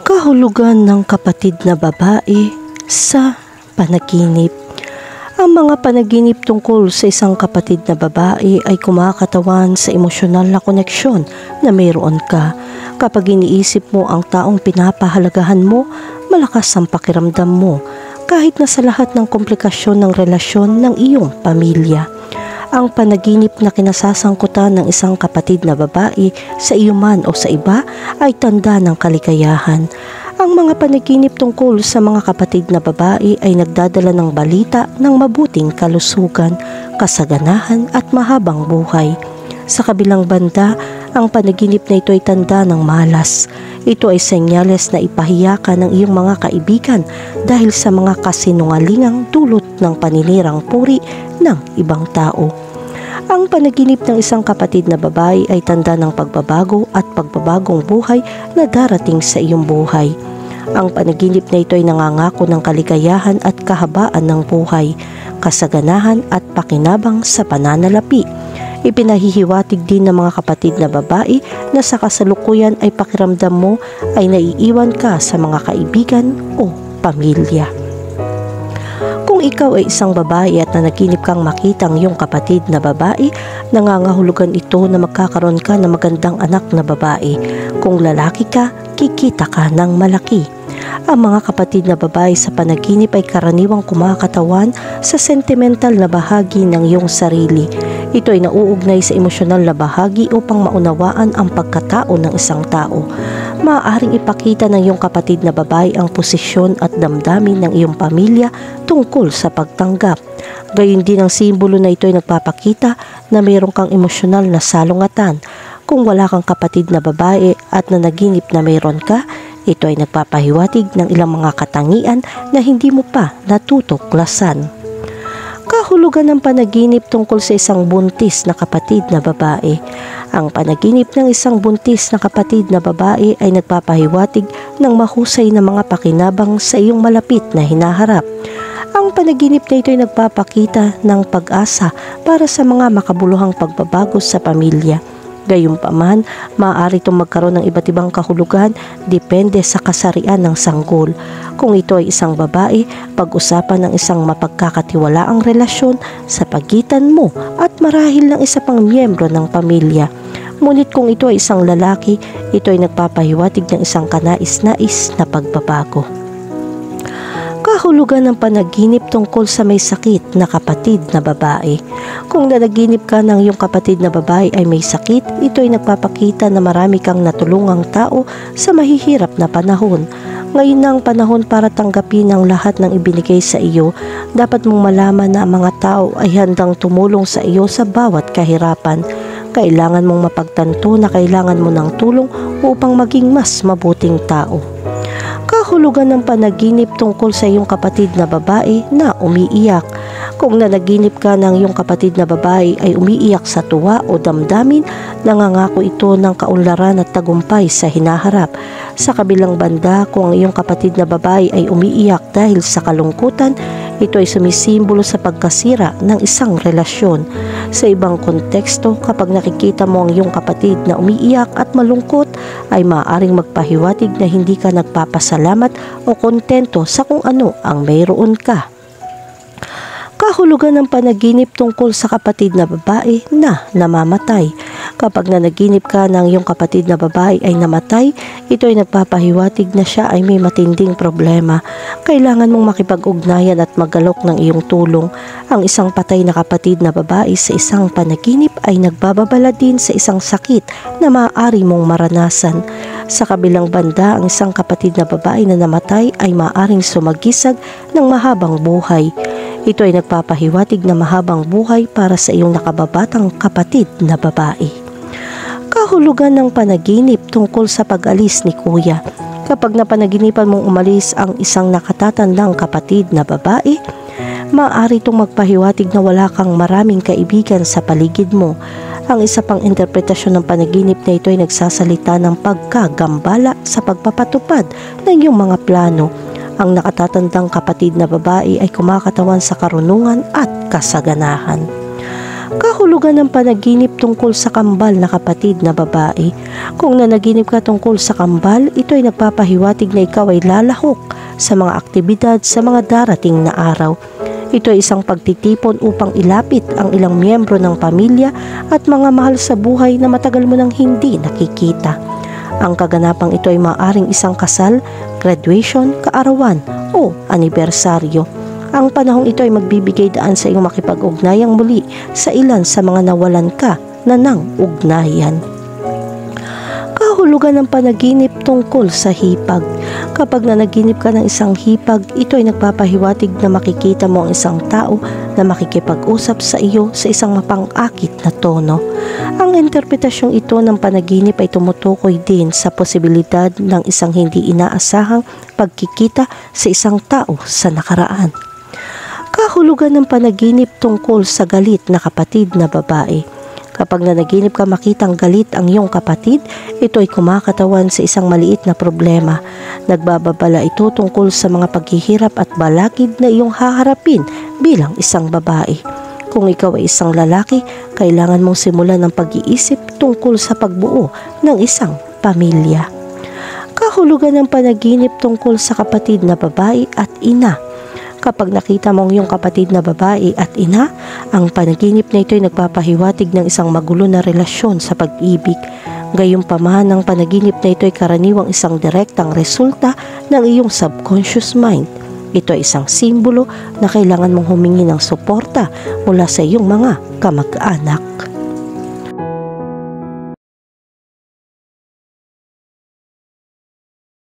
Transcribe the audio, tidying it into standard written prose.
Kahulugan ng kapatid na babae sa panaginip. Ang mga panaginip tungkol sa isang kapatid na babae ay kumakatawan sa emosyonal na koneksyon na mayroon ka. Kapag iniisip mo ang taong pinapahalagahan mo, malakas ang pakiramdam mo kahit na sa lahat ng komplikasyon ng relasyon ng iyong pamilya. Ang panaginip na kinasasangkutan ng isang kapatid na babae sa iyo man o sa iba ay tanda ng kaligayahan. Ang mga panaginip tungkol sa mga kapatid na babae ay nagdadala ng balita ng mabuting kalusugan, kasaganahan at mahabang buhay. Sa kabilang banda, ang panaginip na ito ay tanda ng malas. Ito ay senyales na ipahiya ka ng iyong mga kaibigan dahil sa mga kasinungalingang dulot ng paninirang puri ng ibang tao. Ang panaginip ng isang kapatid na babae ay tanda ng pagbabago at pagbabagong buhay na darating sa iyong buhay. Ang panaginip na ito ay nangangako ng kaligayahan at kahabaan ng buhay, kasaganahan at pakinabang sa pananalapi. Ipinahihiwatig din ng mga kapatid na babae na sa kasalukuyan ay pakiramdam mo ay naiiwan ka sa mga kaibigan o pamilya. Kung ikaw ay isang babae at nanaginip kang makita ang iyong kapatid na babae, nangangahulugan ito na magkakaroon ka ng magandang anak na babae. Kung lalaki ka, kikita ka ng malaki. Ang mga kapatid na babae sa panaginip ay karaniwang kumakatawan sa sentimental na bahagi ng iyong sarili. Ito ay nauugnay sa emosyonal na bahagi upang maunawaan ang pagkatao ng isang tao. Maaaring ipakita ng iyong kapatid na babae ang posisyon at damdamin ng iyong pamilya tungkol sa pagtanggap. Gayon din ang simbolo na ito ay nagpapakita na mayroon kang emosyonal na salungatan. Kung wala kang kapatid na babae at nanaginip na mayroon ka, ito ay nagpapahiwatig ng ilang mga katangian na hindi mo pa natutuklasan. Kahulugan ng panaginip tungkol sa isang buntis na kapatid na babae. Ang panaginip ng isang buntis na kapatid na babae ay nagpapahiwatig ng mahusay na mga pakinabang sa iyong malapit na hinaharap. Ang panaginip na ito ay nagpapakita ng pag-asa para sa mga makabuluhang pagbabago sa pamilya. Gayunpaman, maaari itong magkaroon ng iba't ibang kahulugan depende sa kasarian ng sanggol. Kung ito ay isang babae, pag-usapan ng isang mapagkakatiwalaang relasyon sa pagitan mo at marahil ng isa pang miyembro ng pamilya. Ngunit kung ito ay isang lalaki, ito ay nagpapahiwatig ng isang kanais-nais na pagbabago. Kahulugan ng panaginip tungkol sa may sakit na kapatid na babae. Kung nanaginip ka ng iyong kapatid na babae ay may sakit, ito ay nagpapakita na marami kang natulungang tao sa mahihirap na panahon. Ngayon na ang panahon para tanggapin ang lahat ng ibinigay sa iyo. Dapat mong malaman na ang mga tao ay handang tumulong sa iyo sa bawat kahirapan. Kailangan mong mapagtanto na kailangan mo ng tulong upang maging mas mabuting tao. Kahulugan ng panaginip tungkol sa iyong kapatid na babae na umiiyak. Kung nanaginip ka ng iyong kapatid na babae ay umiiyak sa tuwa o damdamin, nangangako ito ng kaunlaran at tagumpay sa hinaharap. Sa kabilang banda, kung ang iyong kapatid na babae ay umiiyak dahil sa kalungkutan, ito ay sumisimbolo sa pagkasira ng isang relasyon. Sa ibang konteksto, kapag nakikita mo ang iyong kapatid na umiiyak at malungkot, ay maaaring magpahiwatig na hindi ka nagpapasalamat o kontento sa kung ano ang mayroon ka. Kahulugan ng panaginip tungkol sa kapatid na babae na namamatay. Kapag nanaginip ka ng iyong kapatid na babae ay namatay, ito ay nagpapahiwatig na siya ay may matinding problema. Kailangan mong makipag-ugnayan at magalok ng iyong tulong. Ang isang patay na kapatid na babae sa isang panaginip ay nagbababala din sa isang sakit na maaari mong maranasan. Sa kabilang banda, ang isang kapatid na babae na namatay ay maaaring sumagisag ng mahabang buhay. Ito ay nagpapahiwatig na mahabang buhay para sa iyong nakababatang kapatid na babae. Kahulugan ng panaginip tungkol sa pag-alis ni Kuya. Kapag napanaginipan mong umalis ang isang nakatatandang kapatid na babae, maaari itong magpahiwatig na wala kang maraming kaibigan sa paligid mo. Ang isa pang interpretasyon ng panaginip na ito ay nagsasalita ng pagkagambala sa pagpapatupad ng iyong mga plano. Ang nakatatandang kapatid na babae ay kumakatawan sa karunungan at kasaganahan. Kahulugan ng panaginip tungkol sa kambal na kapatid na babae. Kung nanaginip ka tungkol sa kambal, ito ay nagpapahiwatig na ikaw ay lalahok sa mga aktibidad sa mga darating na araw. Ito ay isang pagtitipon upang ilapit ang ilang miyembro ng pamilya at mga mahal sa buhay na matagal mo nang hindi nakikita. Ang kaganapang ito ay maaaring isang kasal, graduation, kaarawan o anibersaryo. Ang panahong ito ay magbibigay daan sa iyong makipag-ugnayang muli sa ilan sa mga nawalan ka na ng ugnayan. Kahulugan ng panaginip tungkol sa hipag. Kapag nanaginip ka ng isang hipag, ito ay nagpapahiwatig na makikita mo ang isang tao na makikipag-usap sa iyo sa isang mapang-akit na tono. Ang interpretasyong ito ng panaginip ay tumutukoy din sa posibilidad ng isang hindi inaasahang pagkikita sa isang tao sa nakaraan. Kahulugan ng panaginip tungkol sa galit na kapatid na babae. Kapag nanaginip ka makitang galit ang iyong kapatid, ito ay kumakatawan sa isang maliit na problema. Nagbababala ito tungkol sa mga paghihirap at balakid na iyong haharapin bilang isang babae. Kung ikaw ay isang lalaki, kailangan mong simulan ng pag-iisip tungkol sa pagbuo ng isang pamilya. Kahulugan ng panaginip tungkol sa kapatid na babae at ina. Kapag nakita mong iyong kapatid na babae at ina, ang panaginip na ito ay nagpapahiwatig ng isang magulo na relasyon sa pag-ibig. Gayunpaman, ang panaginip na ito ay karaniwang isang direktang resulta ng iyong subconscious mind. Ito ay isang simbolo na kailangan mong humingi ng suporta mula sa iyong mga kamag-anak.